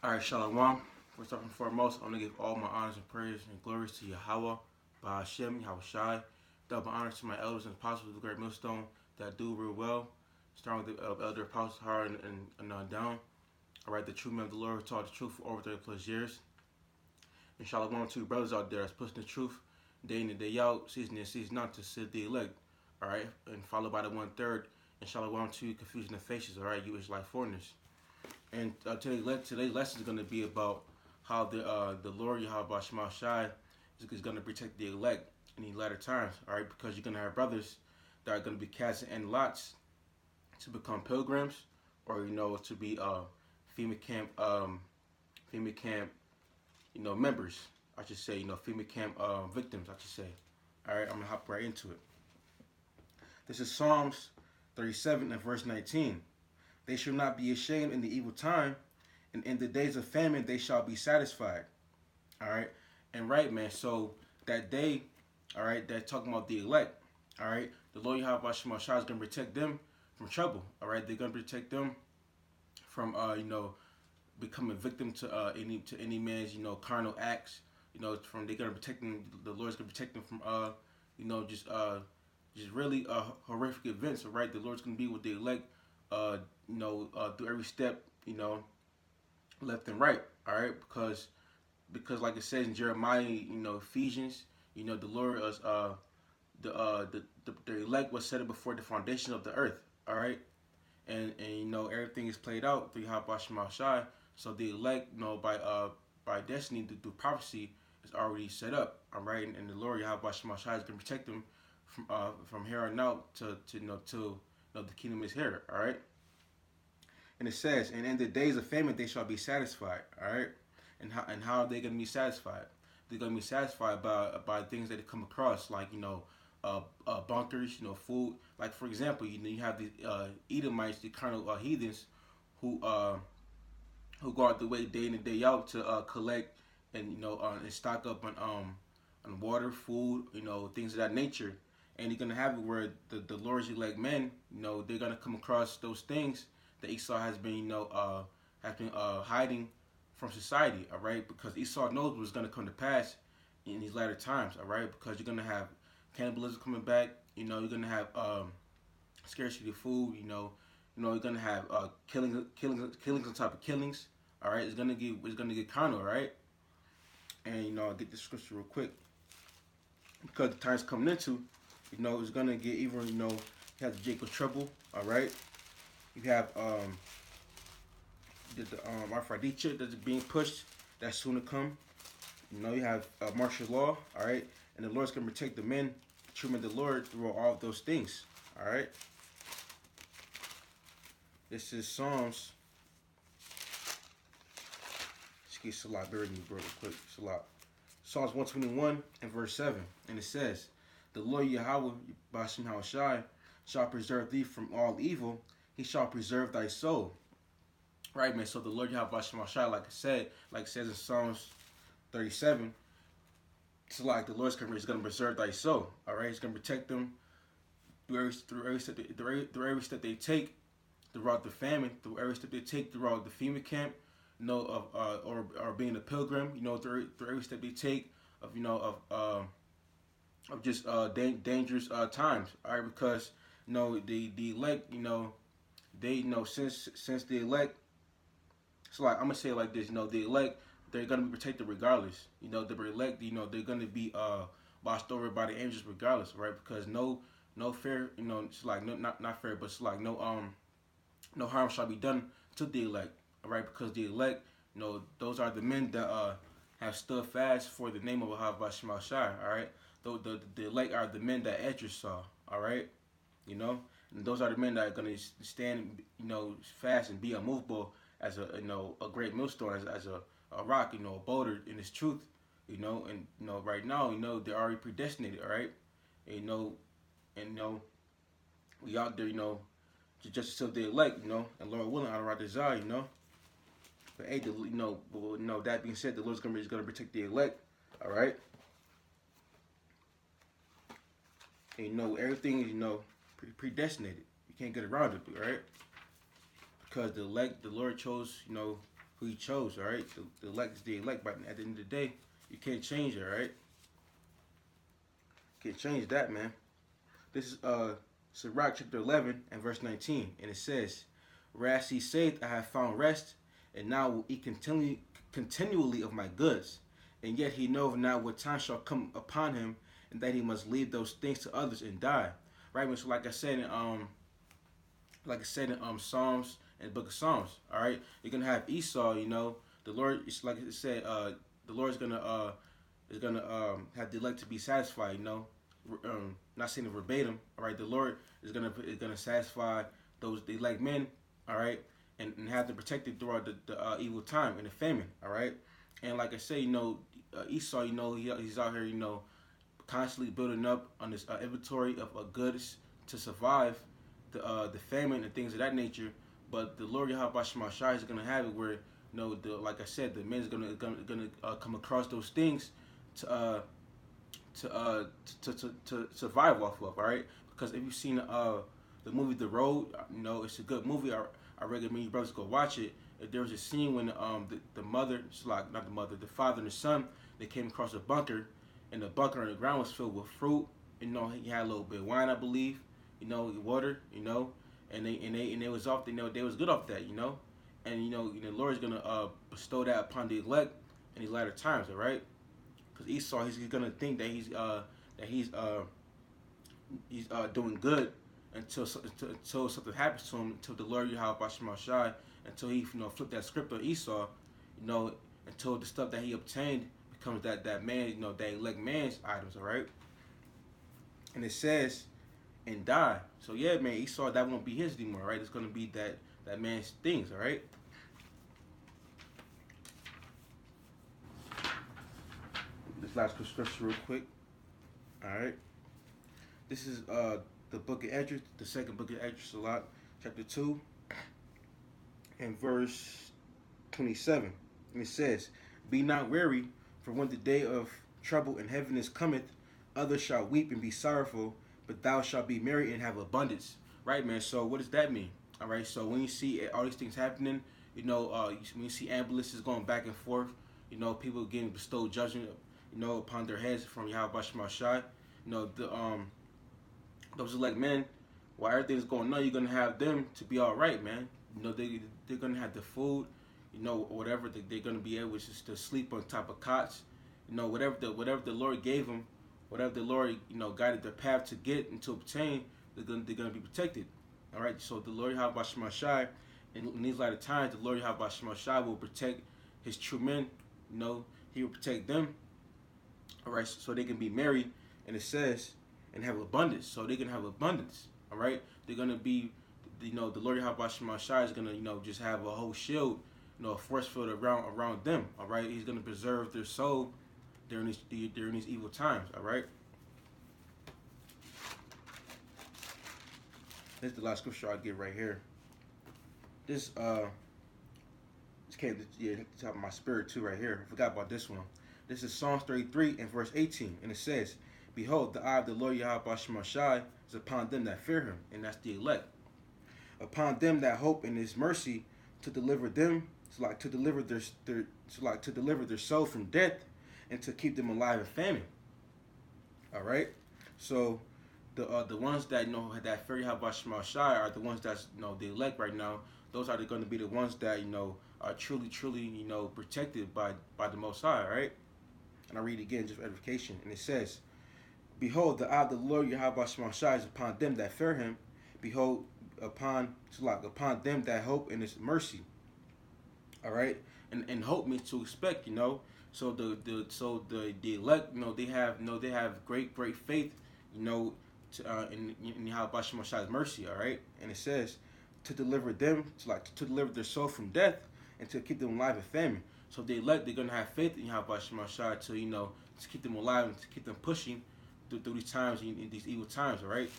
Alright, Shalawam. First and foremost, I'm going to give all my honors and praise and glories to Yahawah, Bahasham, Yahawashi. Double honors to my elders and apostles of the Great Millstone that do real well. Starting with the elder apostles Tahar and down. Alright, the true men of the Lord who taught the truth for over 30 plus years. And Shalawam to brothers out there that's pushing the truth day in and day out, season in, season out to sit the elect. Alright, and followed by the 1/3. And Shalawam to confusion of faces. Alright, you Israelite foreigners. And today's lesson is going to be about how the Lord Yahawashi is going to protect the elect in these latter times. All right, because you're going to have brothers that are going to be casting in lots to become pilgrims, or to be FEMA camp members. I should say FEMA camp victims. I should say. All right, I'm gonna hop right into it. This is Psalms 37 and verse 19. They shall not be ashamed in the evil time, and in the days of famine they shall be satisfied. All right, and right, man. So that day, all right, that's talking about the elect. All right, the Lord Yahawashi is going to protect them from trouble. All right, they're going to protect them from becoming victim to any man's carnal acts. From they're going to protect them. The Lord's going to protect them from just really horrific events. All right, the Lord's going to be with the elect. Through every step, left and right. All right, because like it says in Jeremiah, Ephesians, the Lord was the elect was set up before the foundation of the earth. All right, and everything is played out through Yahawashi. So the elect, by destiny through prophecy is already set up. All right, and the Lord Yahawashi is going to protect them from here on out till the kingdom is here. All right. And it says, and in the days of famine they shall be satisfied. All right. And how are they going to be satisfied? They're going to be satisfied by things that they come across, like bunkers, food. Like for example, you have the Edomites, the carnal heathens, who go out the way day in and day out to collect and and stock up on water, food, things of that nature. And you're gonna have it where the Lord's elect men, they're gonna come across those things that Esau has been, hiding from society. All right, because Esau knows what's gonna come to pass in these latter times. All right, because you're gonna have cannibalism coming back. You're gonna have scarcity of food. You're gonna have killings on top of killings. All right, it's gonna get carnal. All right, and I'll get this scripture real quick because the time's coming into. It's gonna get even. You have the Jacob trouble. All right. You have the Aphrodite that's being pushed. That's soon to come. You have martial law. All right. And the Lord's gonna protect the men, the true men of the Lord through all of those things. All right. This is Psalms. Excuse me, Salah. Bear with me, bro, real quick. Salah. Psalms 121 and verse 7, and it says, "The Lord Yahawah, Bahasham Yahawashi, shall preserve thee from all evil. He shall preserve thy soul." Right, man. So the Lord Yahawashi, like it says in Psalms 37, it's like the Lord's going to preserve thy soul. All right, He's going to protect them through every step they take throughout the famine, through every step they take throughout the FEMA camp, or being a pilgrim, through every step they take of just dangerous times. All right, because the elect, they since the elect, so like I'm gonna say it like this, the elect, they're gonna be protected regardless. The elect, they're gonna be watched over by the angels regardless, right? Because no fair, it's like not fair, but it's like no harm shall be done to the elect, all right? Because the elect, those are the men that have stood fast for the name of Yahawashi, all right? The elect are the men that Achyms saw, all right? And those are the men that are going to stand, fast and be unmovable as a great millstone, as a rock, a boulder in His truth, and right now, they're already predestinated, all right? And we out there, just still the elect, and Lord willing, out of our desire, But hey, that being said, the Lord's going to protect the elect, all right? And everything is predestinated. You can't get around it, right? Because the Lord chose, who He chose. All right, the elect is the elect, but at the end of the day, you can't change it. All right, can't change that, man. This is Sirach chapter 11 and verse 19, and it says, "Whereas He saith, I have found rest, and now will eat continually of my goods, and yet He knoweth not what time shall come upon him, and that he must leave those things to others and die." Right, so like I said in Psalms and Book of Psalms. All right, you're gonna have Esau. You know, the Lord. It's like it said. The Lord is gonna have the elect to be satisfied. You know, not saying it verbatim. All right, the Lord is gonna satisfy those the elect men. All right, and have them protected throughout the evil time and the famine. All right, and like I say, you know, Esau. You know, he's out here. You know, constantly building up on this inventory of goods to survive the famine and things of that nature. But the Lord Yahawashi is going to have it where, you know, like I said, the men is going to come across those things to survive off of. All right, because if you've seen the movie The Road, you know, it's a good movie. I recommend you brothers go watch it. There was a scene when the mother, not the mother, the father and the son, they came across a bunker, and the bunker on the ground was filled with fruit. You know, he had a little bit of wine, I believe. You know, water. You know, and they was off. You know, they was good off that. You know, and you know, the Lord is gonna bestow that upon the elect in these latter times. All right, because Esau, he's gonna think that he's doing good until something happens to him. Until the Lord Yahawashi, until he flip that script on Esau. You know, until the stuff that he obtained becomes that man, that elect man's items, all right? And it says, and die. So yeah, man, Esau, that won't be his anymore, right? It's gonna be that man's things, all right? This last scripture real quick. All right. This is the book of Esdras, the second book of Esdras, chapter 2, and verse 27. And it says, "Be not weary, for when the day of trouble and heaviness cometh, others shall weep and be sorrowful, but thou shalt be merry and have abundance." Right, man? So what does that mean? All right, so when you see all these things happening, when you see ambulances going back and forth, people getting bestowed judgment, upon their heads from Yahawashi, those elect men, while everything's going on, you're gonna have them to be all right, man. They're gonna have the food, whatever they're gonna be able to sleep on top of cots, whatever the Lord gave them, whatever the Lord guided their path to get and to obtain, they're gonna be protected. All right, so the Lord Yahawashi, in these latter times, the Lord Yahawashi will protect His true men. He will protect them. All right, so they can be merry, and it says, and have abundance. So they can have abundance. All right, they're gonna be, the Lord Yahawashi is gonna, just have a whole shield, a force field around them. All right, He's gonna preserve their soul during these evil times. All right. This is the last scripture I'll give right here. This came to the top of my spirit too right here. I forgot about this one. This is Psalms 33 and verse 18, and it says, "Behold, the eye of the Lord Yahawashi is upon them that fear Him," and that's the elect. "Upon them that hope in His mercy, to deliver them, to deliver their soul from death, and to keep them alive in famine." All right. So the ones that that fear Yahawashi are the ones that's the elect right now. Those are going to be the ones that are truly protected by the Most High. All right. And I read it again just for edification, and it says, "Behold, the eye of the Lord Yahawashi is upon them that fear Him. Behold, upon them that hope in His mercy." All right, and hope means to expect. So the elect, they have great faith, in Yahawashi mercy. All right, and it says to deliver them, to deliver their soul from death, and to keep them alive in famine. So the elect, they're gonna have faith in Yahawashi to keep them alive and to keep them pushing through these times, in these evil times. All right.